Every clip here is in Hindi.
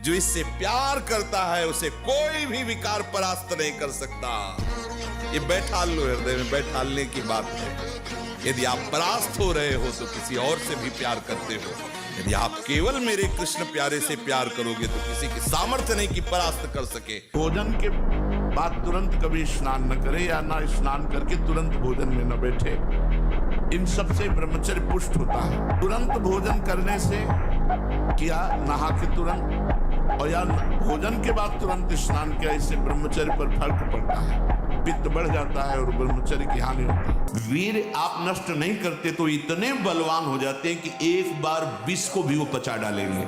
जो इससे प्यार करता है उसे कोई भी विकार परास्त नहीं कर सकता। ये बैठाल लो हृदय में, बैठालने की बात है। यदि आप परास्त हो रहे हो तो किसी और से भी प्यार करते हो। यदि आप केवल मेरे कृष्ण प्यारे से प्यार करोगे तो किसी की सामर्थ्य नहीं कि परास्त कर सके। भोजन के बाद तुरंत कभी स्नान न करे या ना स्नान करके तुरंत भोजन में न बैठे। इन सब से ब्रह्मचर्य पुष्ट होता है। तुरंत भोजन करने से किया, नहा के तुरंत, और या भोजन के बाद तुरंत स्नान किया, इससे ब्रह्मचर्य पर फर्क पड़ता है। पित्त बढ़ जाता है और ब्रह्मचर्य की हानि होती है। वीर आप नष्ट नहीं करते तो इतने बलवान हो जाते हैं कि एक बार विष को भी वो पचा डालेंगे,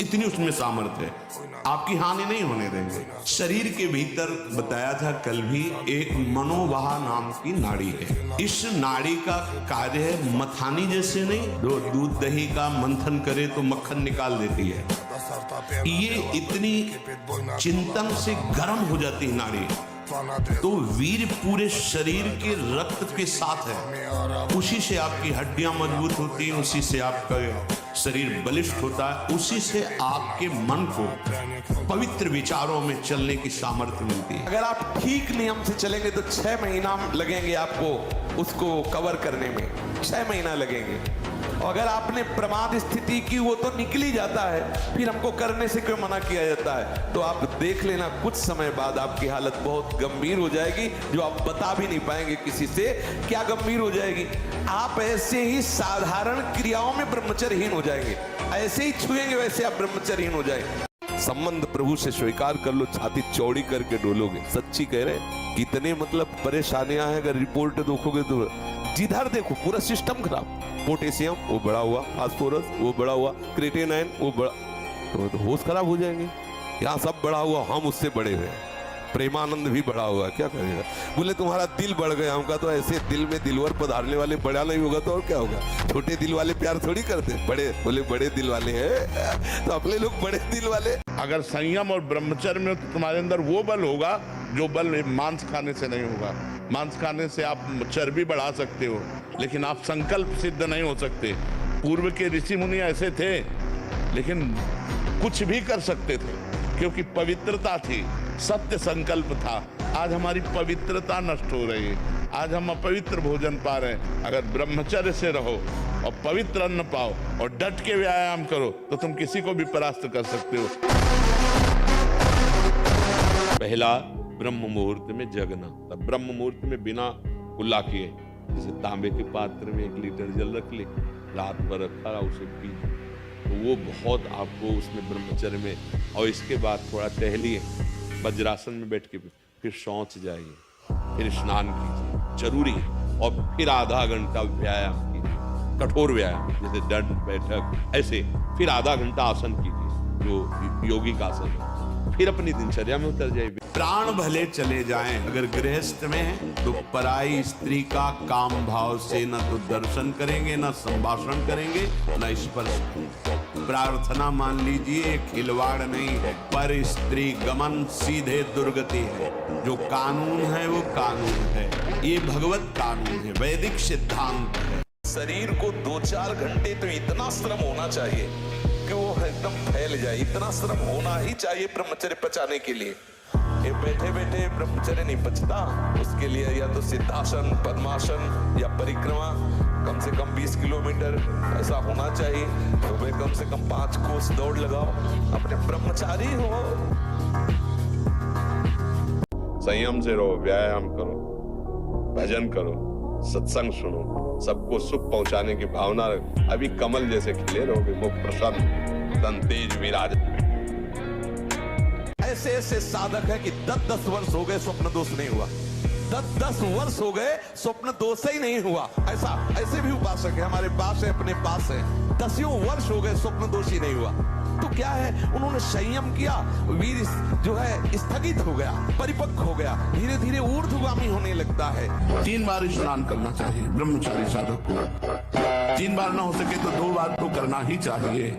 इतनी उसमें सामर्थ्य है। आपकी हानि नहीं होने देंगे। शरीर के भीतर बताया था कल भी एक मनोवाह नाम की नाड़ी है। इस नाड़ी का कार्य है मथानी जैसे नहीं, जो दूध दही का मंथन करे तो मक्खन निकाल देती है, ये इतनी चिंतन से गर्म हो जाती है नाड़ी। तो वीर पूरे शरीर के रक्त के साथ है, उसी से आपकी हड्डियां मजबूत होती हैं, उसी से आपका शरीर बलिष्ठ होता है, उसी से आपके मन को पवित्र विचारों में चलने की सामर्थ्य मिलती है। अगर आप ठीक नियम से चलेंगे तो 6 महीना लगेंगे आपको उसको कवर करने में, 6 महीना लगेंगे। और अगर आपने प्रमाद स्थिति की वो तो निकल ही जाता है, फिर हमको करने से क्यों मना किया जाता है? तो आप देख लेना कुछ समय बाद आपकी हालत बहुत गंभीर हो जाएगी, जो आप बता भी नहीं पाएंगे किसी से। क्या गंभीर हो जाएगी? आप ऐसे ही साधारण क्रियाओं में ब्रह्मचर्यहीन हो जाएंगे, ऐसे ही छुएंगे वैसे आप ब्रह्मचर्यहीन हो जाएंगे। संबंध प्रभु से स्वीकार कर लो, छाती चौड़ी करके डोलोगे। सच्ची कह रहे, कितने मतलब परेशानियां हैं। अगर रिपोर्ट देखोगे तो जिधर देखो पूरा सिस्टम खराब। पोटेशियम वो बढ़ा हुआ, फास्फोरस वो बढ़ा हुआ, क्रिएटिनिन वो बढ़ा, तो होश खराब हो जाएंगे। यहाँ सब बढ़ा हुआ, हम उससे बड़े हुए। प्रेमानंद भी बढ़ा हुआ, क्या करेगा? बोले तुम्हारा दिल बढ़ गया। हमका तो ऐसे दिल में दिलवर पधारने वाले बढ़ा नहीं होगा तो और क्या होगा? छोटे दिल वाले प्यार थोड़ी करते, बड़े बोले बड़े दिल वाले हैं, तो अपने लोग बड़े दिल वाले। अगर संयम और ब्रह्मचर्य में तो तुम्हारे अंदर वो बल होगा जो बल मांस खाने से नहीं होगा। मांस खाने से आप चर्बी बढ़ा सकते हो, लेकिन आप संकल्प सिद्ध नहीं हो सकते। पूर्व के ऋषि मुनि ऐसे थे, लेकिन कुछ भी कर सकते थे क्योंकि पवित्रता थी, सत्य संकल्प था। आज हमारी पवित्रता नष्ट हो रही है, आज हम अपवित्र भोजन पा रहे हैं। अगर ब्रह्मचर्य से रहो और पवित्र अन्न पाओ और डट के व्यायाम करो तो तुम किसी को भी परास्त कर सकते हो। पहला ब्रह्म मुहूर्त में जगना। तब ब्रह्म मुहूर्त में बिना कुल्ला किए, जैसे तांबे के पात्र में 1 लीटर जल रख ले, रात भर रखा उसे पी, तो वो बहुत आपको उसमें ब्रह्मचर्य में। और इसके बाद थोड़ा टहलिए, वज्रासन में बैठ के फिर शौच जाइए, फिर स्नान कीजिए, जरूरी है। और फिर आधा घंटा व्यायाम कीजिए, कठोर व्यायाम जैसे दंड बैठक, ऐसे फिर आधा घंटा आसन कीजिए जो योगिक आसन है। फिर अपनी दिनचर्या में उतर जाइए। प्राण भले चले जाएं, अगर गृहस्थ में है तो पराई स्त्री का काम भाव से न तो दर्शन करेंगे, न संभाषण करेंगे, न स्पर्श। प्रार्थना मान लीजिए खिलवाड़ नहीं है, पर स्त्री गमन सीधे दुर्गति है। जो कानून है वो कानून है, ये भगवत कानून है, वैदिक सिद्धांत है। शरीर को 2-4 घंटे तो इतना श्रम होना चाहिए कि वो एकदम फैल जाए, इतना श्रम होना ही चाहिए ब्रह्मचर्य पचाने के लिए। ये बैठे बैठे ब्रह्मचर्य नहीं पचता, उसके लिए या तो सिद्धासन, पद्मासन या परिक्रमा कम से कम 20 किलोमीटर ऐसा होना चाहिए। सुबह कम से कम 5 कोस दौड़ लगाओ, अपने ब्रह्मचारी हो। संयम से रहो, व्यायाम करो, भजन करो, सत्संग सुनो, सबको सुख पहुंचाने की भावना रखो। अभी कमल जैसे खिले रहोगे, मुख प्रसन्न, तन तेज विराज। ऐसे ऐसे साधक है कि 10-10 वर्ष हो गए स्वप्न दोष नहीं हुआ, 10-10 वर्ष हो गए स्वप्न दोष ही नहीं हुआ। ऐसे भी उपासक है हमारे पास है, अपने पास है, 10 वर्ष हो गए स्वप्न दोष ही नहीं हुआ। तो क्या है, उन्होंने संयम किया, वीर जो है स्थगित हो गया, परिपक्व हो गया, धीरे धीरे ऊर्ध्वगामी होने लगता है। 3 बार स्नान करना चाहिए ब्रह्मचारी साधक को। 3 बार ना हो सके तो 2 बार तो करना ही चाहिए।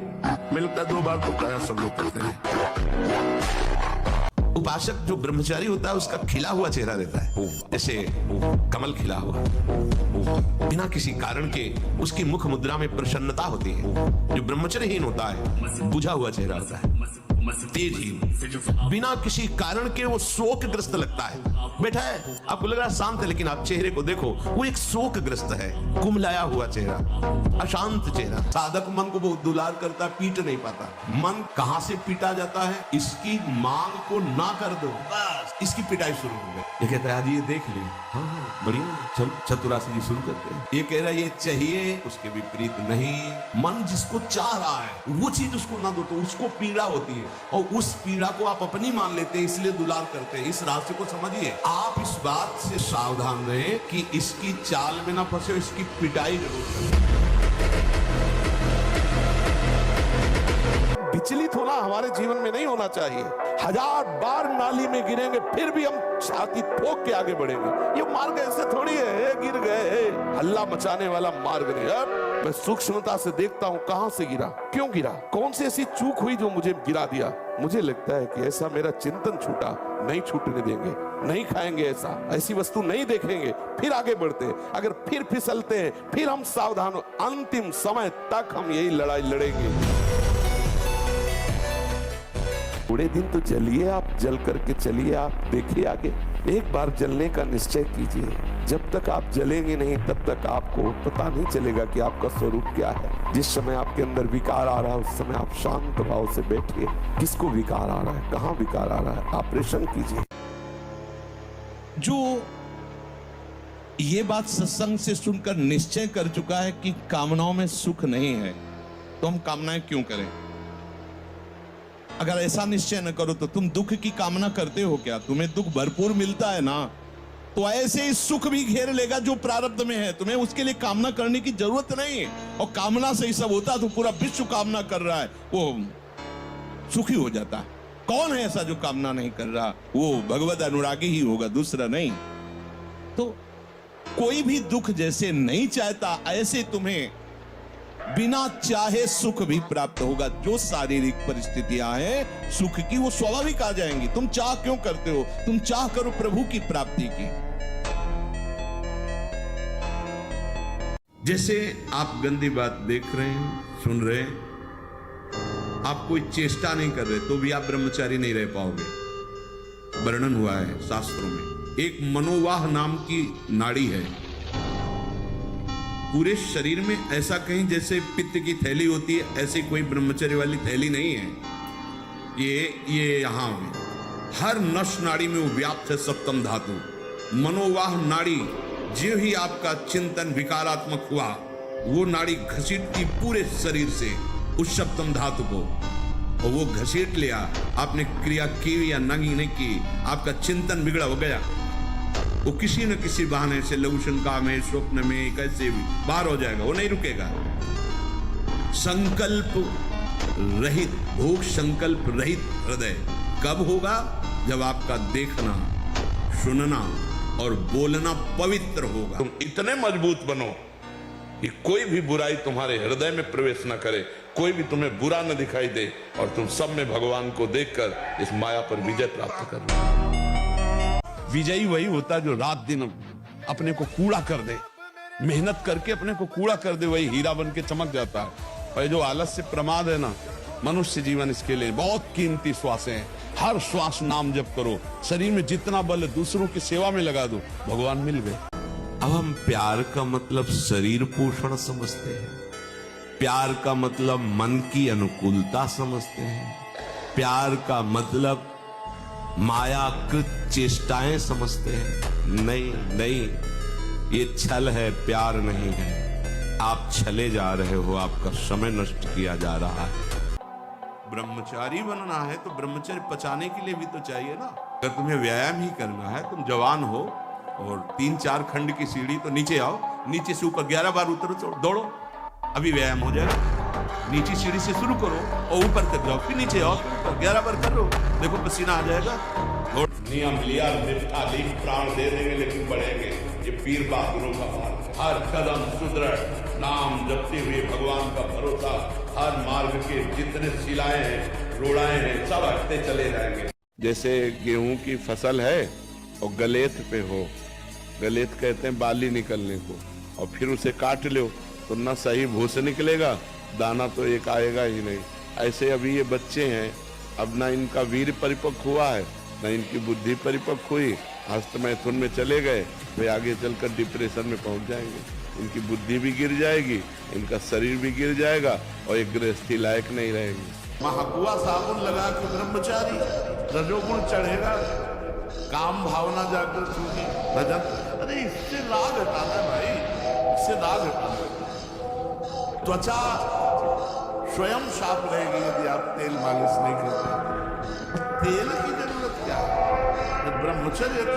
मिलता 2 बार तो प्राय सब लोग करते हैं। उपासक जो ब्रह्मचारी होता है उसका खिला हुआ चेहरा रहता है, जैसे कमल खिला हुआ, बिना किसी कारण के उसकी मुख मुद्रा में प्रसन्नता होती है। जो ब्रह्मचर्यहीन होता है बुझा हुआ चेहरा होता है। तेजी, बिना किसी कारण के वो शोकग्रस्त लगता है। बैठा है, आपको लग रहा है शांत है, लेकिन आप चेहरे को देखो, वो एक शोकग्रस्त है, कुमलाया हुआ चेहरा, अशांत चेहरा। साधक मन को बहुत दुलार करता, पीट नहीं पाता। मन कहां से पीटा जाता है? इसकी मांग को ना कर दो, बस इसकी पिटाई शुरू हो गई। ये कहता है आज ये देख ले, हाँ बढ़िया, चल चतुरासी जी शुरू करते हैं। ये कह रहा है ये चाहिए, उसके विपरीत नहीं। मन जिसको चाह रहा है वो चीज उसको ना दो तो उसको पीड़ा होती है, और उस पीड़ा को आप अपनी मान लेते हैं, इसलिए दुलार करते हैं। इस रास्ते को समझिए। आप इस बात से सावधान रहें कि इसकी चाल में ना फंसे, इसकी पिटाई जरूर करें। विचलित होना हमारे जीवन में नहीं होना चाहिए। 1000 बार नाली में गिरेंगे फिर भी हम छाती ठोक के आगे बढ़ेंगे। ये मार्ग ऐसे थोड़ी है, गिर गए, हल्ला मचाने वाला मार्ग नहीं। अब मैं सूक्ष्मता से देखता हूँ कहां से गिरा, क्यों गिरा, कौन सी ऐसी चूक हुई जो मुझे गिरा दिया। मुझे लगता है कि ऐसा मेरा चिंतन छूटा, नहीं छूटने देंगे, नहीं खाएंगे ऐसी वस्तु नहीं देखेंगे, फिर आगे बढ़ते हैं। अगर फिर फिसलते हैं फिर हम सावधान हो, अंतिम समय तक हम यही लड़ाई लड़ेंगे। थोड़े दिन तो चलिए, आप जल करके चलिए, आप देखिए आगे। एक बार जलने का निश्चय कीजिए। जब तक आप जलेंगे नहीं तब तक आपको पता नहीं चलेगा कि आपका स्वरूप क्या है। जिस समय आपके अंदर विकार आ रहा है उस समय आप शांत भाव से बैठिए। किसको विकार आ रहा है, कहाँ विकार आ रहा है, ऑपरेशन कीजिए। जो ये बात सत्संग से सुनकर निश्चय कर चुका है कि कामनाओं में सुख नहीं है, तो हम कामनाएं क्यों करें? अगर ऐसा निश्चय न करो तो तुम दुख की कामना करते हो क्या? तुम्हें दुख भरपूर मिलता है ना, तो ऐसे ही सुख भी घेर लेगा जो प्रारब्ध में है। तुम्हें उसके लिए कामना करने की जरूरत नहीं है। और कामना से ही सब होता तो पूरा विश्व कामना कर रहा है, वो सुखी हो जाता है। कौन है ऐसा जो कामना नहीं कर रहा? वो भगवत अनुरागी ही होगा, दूसरा नहीं। तो कोई भी दुख जैसे नहीं चाहता, ऐसे तुम्हें बिना चाहे सुख भी प्राप्त होगा। जो शारीरिक परिस्थितियां हैं सुख की, वो स्वाभाविक आ जाएंगी। तुम चाह क्यों करते हो? तुम चाह करो प्रभु की प्राप्ति की। जैसे आप गंदी बात देख रहे हैं, सुन रहे हैं, आप कोई चेष्टा नहीं कर रहे तो भी आप ब्रह्मचारी नहीं रह पाओगे। वर्णन हुआ है शास्त्रों में। एक मनोवाह नाम की नाड़ी है पूरे शरीर में, ऐसा कहीं जैसे पित्त की थैली होती है, ऐसी कोई ब्रह्मचर्य वाली थैली नहीं है। ये यहां हर नस नाड़ी में वो व्याप्त है सप्तम धातु। मनोवाह नाड़ी, जो ही आपका चिंतन विकारात्मक हुआ, वो नाड़ी घसीटती पूरे शरीर से उस सप्तम धातु को, और वो घसीट लिया। आपने क्रिया की या नहीं की, आपका चिंतन बिगड़ा हो गया, वो किसी न किसी बहाने से लघुशंका में, स्वप्न में, कैसे भी बाहर हो जाएगा, वो नहीं रुकेगा। संकल्प रहित, भोग संकल्प रहित हृदय कब होगा? जब आपका देखना, सुनना और बोलना पवित्र होगा। तुम इतने मजबूत बनो कि कोई भी बुराई तुम्हारे हृदय में प्रवेश न करे, कोई भी तुम्हें बुरा न दिखाई दे, और तुम सब में भगवान को देखकर इस माया पर विजय प्राप्त कर। विजयी वही होता है जो रात दिन अपने को कूड़ा कर दे, मेहनत करके अपने को कूड़ा कर दे, वही हीरा बन के चमक जाता है। और जो आलस्य प्रमाद है ना, मनुष्य जीवन इसके लिए बहुत कीमती श्वास है। हर श्वास नाम जप करो, शरीर में जितना बल है दूसरों की सेवा में लगा दो, भगवान मिल गए। अब हम प्यार का मतलब शरीर पोषण समझते हैं, प्यार का मतलब मन की अनुकूलता समझते हैं, प्यार का मतलब मायाकृत चेष्टाएं समझते हैं। नहीं, ये छल है, प्यार नहीं है। आप छले जा रहे हो, आपका समय नष्ट किया जा रहा है। ब्रह्मचारी बनना है तो ब्रह्मचर्य पचाने के लिए भी तो चाहिए ना। अगर तुम्हें व्यायाम ही करना है, तुम जवान हो और 3-4 खंड की सीढ़ी, तो नीचे आओ, नीचे से ऊपर 11 बार उतरो, दौड़ो, अभी व्यायाम हो जाएगा। नीचे सीढ़ी से शुरू करो और ऊपर तक जाओ, फिर नीचे आओ, फिर 11 बार करो, देखो पसीना आ जाएगा। नियम लिया, निष्ठा ली, प्राण दे देंगे लेकिन बढ़ेंगे। ये पीर बहादुरों का मार्ग, हर कदम सुदृढ़, नाम जपते हुए भगवान का भरोसा। हर मार्ग के जितने शिलाएं हैं, रोड़ाएं हैं, सब हटते चले जाएंगे। जैसे गेहूं की फसल है और गलेत पे हो, गलेत कहते हैं बाली निकलने को, और फिर उसे काट लो तो न सही भूसे निकलेगा, दाना तो एक आएगा ही नहीं। ऐसे अभी ये बच्चे हैं, अब ना इनका वीर परिपक्व हुआ है, ना इनकी बुद्धि परिपक्व हुई। आज तो मैथुन में चले गए, वे आगे चलकर डिप्रेशन में पहुंच जाएंगे। इनकी बुद्धि भी गिर जाएगी, इनका शरीर भी गिर जाएगा और एक गृहस्थी लायक नहीं रहेंगे। महाकुआ साबुन लगा के ब्रह्मचारी, रजोगुण चढ़ेगा, काम भावना जागृत होगी, भजन। अरे इससे राग हटाना है भाई, इससे राग हटाना है। त्वचा स्वयं साफ रहेगी यदि आप तेल मालिश नहीं करते। तेल की जरूरत क्या है? ब्रह्मचर्य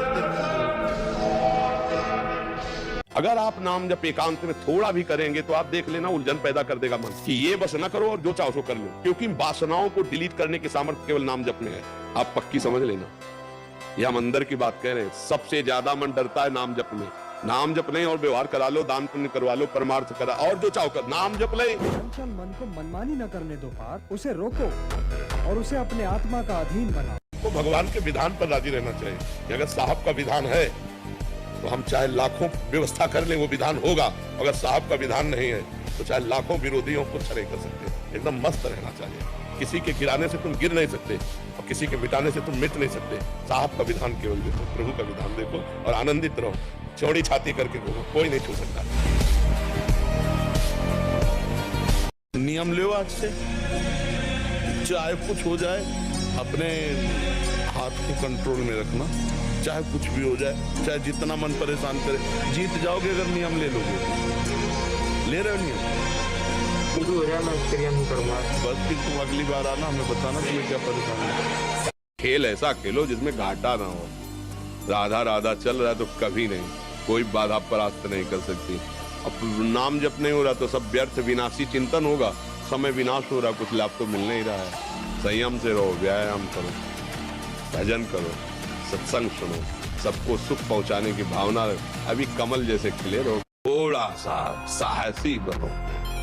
अगर आप नाम जब एकांत में थोड़ा भी करेंगे तो आप देख लेना उलझन पैदा कर देगा मन कि ये बस ना करो और जो चाहो सो कर लो, क्योंकि वासनाओं को डिलीट करने की सामर्थ्य केवल नाम जप में है। आप पक्की समझ लेना, ये हम अंदर की बात कह रहे हैं। सबसे ज्यादा मन डरता है नाम जप में। नाम जप लें और व्यवहार करा लो, दान पुण्य करवा लो, परमार्थ करा और जो चाहो कर, नाम जप ले। चंचल मन को मनमानी न करने दो पार्थ, उसे रोको और उसे अपने आत्मा का अधीन बनाओ। को भगवान के विधान पर राजी रहना चाहिए कि अगर साहब का विधान है तो हम चाहे लाखों व्यवस्था कर लें, वो विधान होगा। अगर साहब का विधान नहीं है तो चाहे लाखों विरोधियों को कुछ नहीं कर सकते। एकदम मस्त रहना चाहिए। किसी के गिराने से तुम गिर नहीं सकते और किसी के मिटाने से तुम मिट नहीं सकते। साहब का विधान केवल देखो, प्रभु का विधान देखो और आनंदित रहो। चौड़ी छाती करके घूमो, कोई नहीं छू सकता। नियम लो आज से, चाहे कुछ हो जाए अपने हाथ को कंट्रोल में रखना, चाहे कुछ भी हो जाए, चाहे जितना मन परेशान करे, जीत जाओगे अगर नियम ले लोगे। ले रहे हो नियम? कुछ हो जाए मैं उसके लिए नहीं करूंगा। बस फिर तुम अगली बार आना, हमें बताना तुम्हें क्या परेशानी है। खेल ऐसा खेलो जिसमें घाटा ना हो। राधा राधा चल रहा है तो कभी नहीं, कोई बाधा परास्त नहीं कर सकती। अब नाम जप नहीं हो रहा तो सब व्यर्थ विनाशी चिंतन होगा। समय विनाश हो रहा, कुछ लाभ तो मिल नहीं रहा है। संयम से रहो, व्यायाम करो, भजन करो, सत्संग सुनो, सबको सुख पहुंचाने की भावना। अभी कमल जैसे खिले रहो, थोड़ा सा साहसी बनो।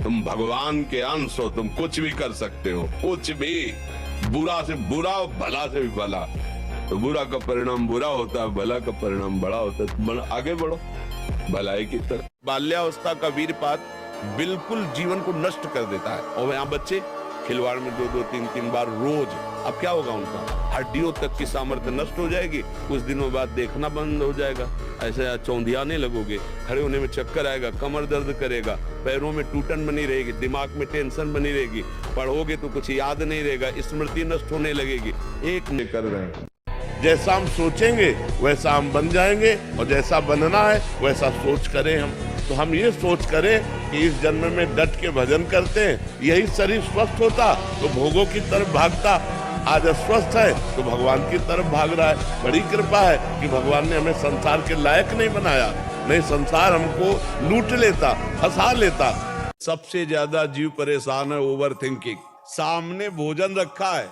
तुम भगवान के अंश हो, तुम कुछ भी कर सकते हो, कुछ भी। बुरा से बुरा, भला से भी भला। तो बुरा का परिणाम बुरा होता है, भला का परिणाम बड़ा होता है। आगे बढ़ो भलाई की तरफ। बाल्यावस्था का वीरपात बिल्कुल जीवन को नष्ट कर देता है। और यहाँ बच्चे खिलवाड़ में 2-2, 3-3 बार रोज, अब क्या होगा उनका? हड्डियों तक की सामर्थ्य नष्ट हो जाएगी। कुछ दिनों बाद देखना बंद हो जाएगा, ऐसे चौंधियाने लगोगे, खड़े होने में चक्कर आएगा, कमर दर्द करेगा, पैरों में टूटन बनी रहेगी, दिमाग में टेंशन बनी रहेगी, पढ़ोगे तो कुछ याद नहीं रहेगा, स्मृति नष्ट होने लगेगी। एक नहीं कर रहे हैं। जैसा हम सोचेंगे वैसा हम बन जाएंगे और जैसा बनना है वैसा सोच करें हम। तो हम ये सोच करें कि इस जन्म में डट के भजन करते हैं, यही शरीर स्वस्थ होता तो भोगों की तरफ भागता। आज अस्वस्थ है तो भगवान की तरफ भाग रहा है। बड़ी कृपा है कि भगवान ने हमें संसार के लायक नहीं बनाया, नहीं संसार हमको लूट लेता, फंसा लेता। सबसे ज्यादा जीव परेशान है ओवर थिंकिंग। सामने भोजन रखा है,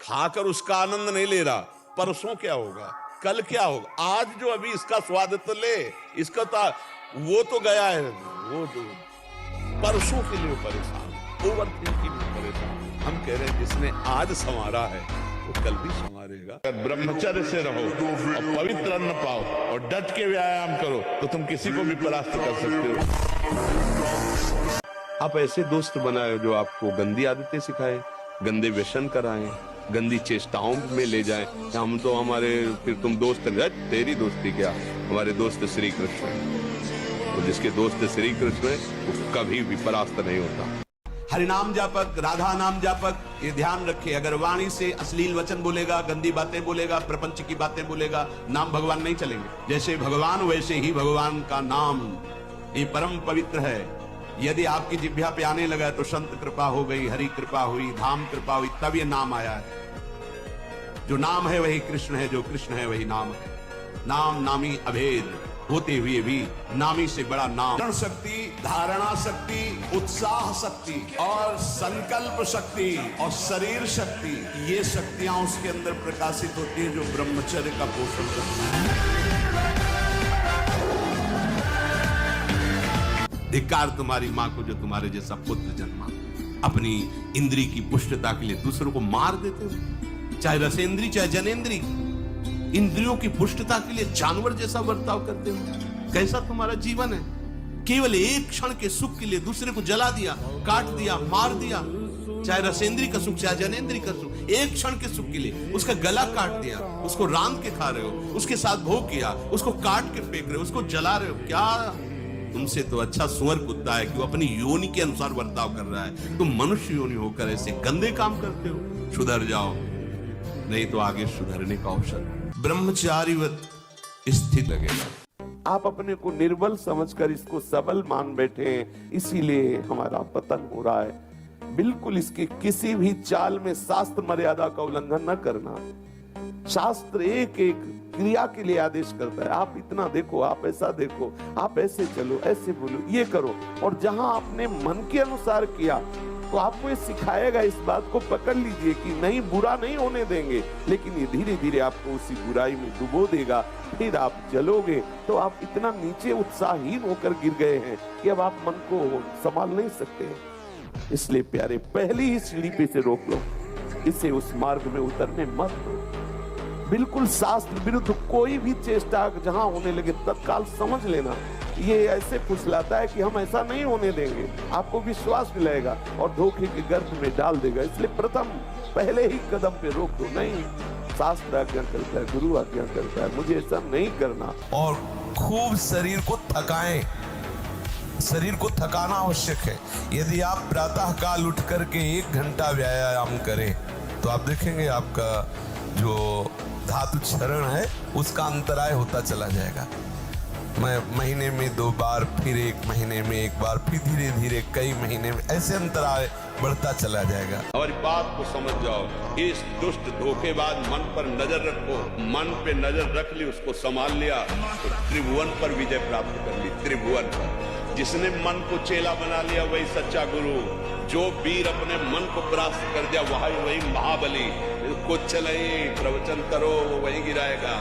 खाकर उसका आनंद नहीं ले रहा। परसों क्या होगा, कल क्या होगा, आज जो अभी इसका स्वाद तो ले, इसका तो वो तो गया है, वो तो परसों के लिए परेशान, ओवर थिंकिंग में परेशान। हम कह रहे हैं जिसने आज संवारा है वो कल भी संवारेगा। ब्रह्मचर्य से रहो और पवित्र अन्न पाओ और डट के व्यायाम करो तो तुम किसी को भी परास्त कर सकते हो। आप ऐसे दोस्त बनाए जो आपको गंदी आदतें सिखाए, गंदे व्यसन कराएं, गंदी चेष्टाओं में ले जाएं। हम तो हमारे, फिर तुम दोस्त नहीं, तेरी दोस्ती क्या, हमारे दोस्त श्री कृष्ण है। तो जिसके दोस्त श्री कृष्ण है वो कभी भी परास्त नहीं होता। हरिनाम जापक, राधा नाम जापक, ये ध्यान रखे। अगर वाणी से अश्लील वचन बोलेगा, गंदी बातें बोलेगा, प्रपंच की बातें बोलेगा, नाम भगवान नहीं चलेंगे। जैसे भगवान वैसे ही भगवान का नाम, ये परम पवित्र है। यदि आपकी जिह्वा पे आने लगा तो संत कृपा हो गई, हरि कृपा हुई, धाम कृपा हुई, तब ये नाम आया है। जो नाम है वही कृष्ण है, जो कृष्ण है वही नाम है। नाम नामी अभेद होते हुए भी नामी से बड़ा नाम। शक्ति, धारणा शक्ति, उत्साह शक्ति और संकल्प शक्ति और शरीर शक्ति, ये शक्तियां उसके अंदर प्रकाशित होती है जो ब्रह्मचर्य का पोषण करती है। धिक्कार तुम्हारी माँ को जो तुम्हारे जैसा पुत्र जन्मा। अपनी इंद्री की पुष्टता के लिए दूसरों को मार देते हो, चाहे रसेंद्री चाहे जनेंद्री। इंद्रियों की पुष्टता के लिए जानवर जैसा बर्ताव करते हो। कैसा तुम्हारा जीवन है? केवल एक क्षण के सुख के लिए दूसरे को जला दिया, काट दिया, मार दिया, चाहे रसेंद्री का सुख चाहे जनेंद्री का सुख। एक क्षण के सुख के लिए उसका गला काट दिया, उसको रांध के खा रहे हो, उसके साथ भोग किया, उसको काट के फेंक रहे हो, उसको जला रहे हो। क्या तुमसे तो अच्छा सुअर कुत्ता है कि वो अपनी योनि के अनुसार बर्ताव कर रहा है। तुम मनुष्य योनि होकर ऐसे गंदे काम करते हो। सुधर जाओ, नहीं तो आगे सुधरने का अवसर ब्रह्मचारीवत स्थित लगेगा। आप अपने को निर्बल समझकर इसको सबल मान बैठे हैं, इसीलिए हमारा पतन हो रहा है। बिल्कुल इसके किसी भी चाल में शास्त्र मर्यादा का उल्लंघन न करना। शास्त्र एक एक क्रिया के लिए आदेश करता है। आप इतना देखो, आप ऐसा देखो, आप ऐसे चलो, ऐसे बोलो, ये करो। और जहां आपने मन के अनुसार किया तो आपको ये सिखाएगा, इस बात को पकड़ लीजिए कि नहीं, बुरा नहीं होने देंगे, लेकिन ये धीरे धीरे आपको उसी बुराई में डुबो देगा। फिर आप चलोगे तो आप इतना नीचे उत्साहहीन होकर गिर गए हैं कि अब आप मन को संभाल नहीं सकते। इसलिए प्यारे, पहली ही सीढ़ी पे से रोक लो, इसे उस मार्ग में उतरने मत दो। बिल्कुल शास्त्र विरुद्ध कोई भी चेष्टा जहां होने लगे तत्काल समझ लेना, ये ऐसे फुसलाता है कि हम ऐसा नहीं होने देंगे। आपको विश्वास दिलाएगा और धोखे के गर्भ में डाल देगा। इसलिए प्रथम पहले ही कदम पे रोक दो। नहीं, शास्त्र आज्ञा करता है, गुरु आज्ञा करता है, मुझे ऐसा नहीं करना। और खूब शरीर को थकाएं, शरीर को थकाना आवश्यक है। यदि आप प्रातः काल उठ करके 1 घंटा व्यायाम करें तो आप देखेंगे आपका जो धातु क्षरण है उसका अंतराय होता चला जाएगा। मैं महीने में 2 बार, फिर 1 महीने में 1 बार, फिर धीरे धीरे कई महीने में, ऐसे अंतराय बढ़ता चला जाएगा। हमारी बात को समझ जाओ। इस दुष्ट धोखेबाज मन पर नजर रखो। मन पे नजर रख ली, उसको संभाल लिया तो त्रिभुवन पर विजय प्राप्त कर ली। त्रिभुवन पर जिसने मन को चेला बना लिया वही सच्चा गुरु। जो वीर अपने मन को परास्त कर दिया वही महाबली। कुछ नहीं, प्रवचन करो वो वही गिराएगा।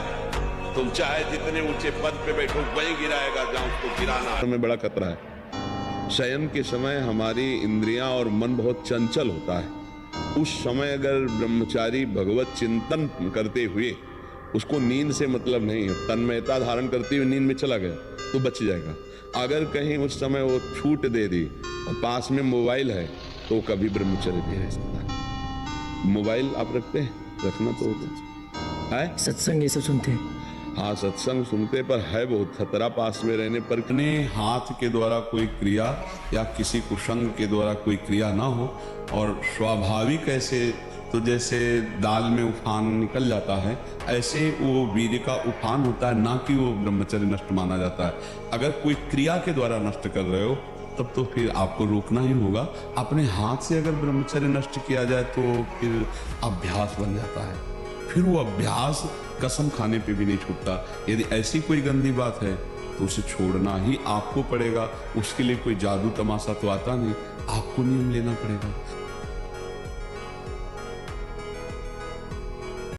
तुम चाहे जितने ऊंचे पद पे बैठो वही गिराएगा जहां उसको गिराना है। में बड़ा खतरा है। शयन के समय हमारी इंद्रियां और मन बहुत चंचल होता है। उस समय अगर ब्रह्मचारी भगवत चिंतन करते हुए, उसको नींद से मतलब नहीं है, तन्मयता धारण करते हुए नींद में चला गया तो बच जाएगा। अगर कहीं उस समय वो छूट दे दी और पास में मोबाइल है तो कभी ब्रह्मचर्य नहीं रह सकता। मोबाइल आप रखते हैं? रखना तो होता है। सत्संग ये सब सुनते हैं? हाँ, सत्संग सुनते, पर है बहुत खतरा पास में रहने पर। अपने हाथ के द्वारा कोई क्रिया या किसी कुसंग के द्वारा कोई क्रिया ना हो, और स्वाभाविक ऐसे तो जैसे दाल में उफान निकल जाता है, ऐसे वो वीर्य का उफान होता है, ना कि वो ब्रह्मचर्य नष्ट माना जाता है। अगर कोई क्रिया के द्वारा नष्ट कर रहे हो तब तो फिर आपको रोकना ही होगा। अपने हाथ से अगर ब्रह्मचर्य नष्ट किया जाए तो फिर अभ्यास बन जाता है। फिर वो अभ्यास कसम खाने पे भी नहीं छूटता। यदि ऐसी कोई गंदी बात है तो उसे छोड़ना ही आपको पड़ेगा। उसके लिए कोई जादू तमाशा तो आता नहीं, आपको नियम लेना पड़ेगा।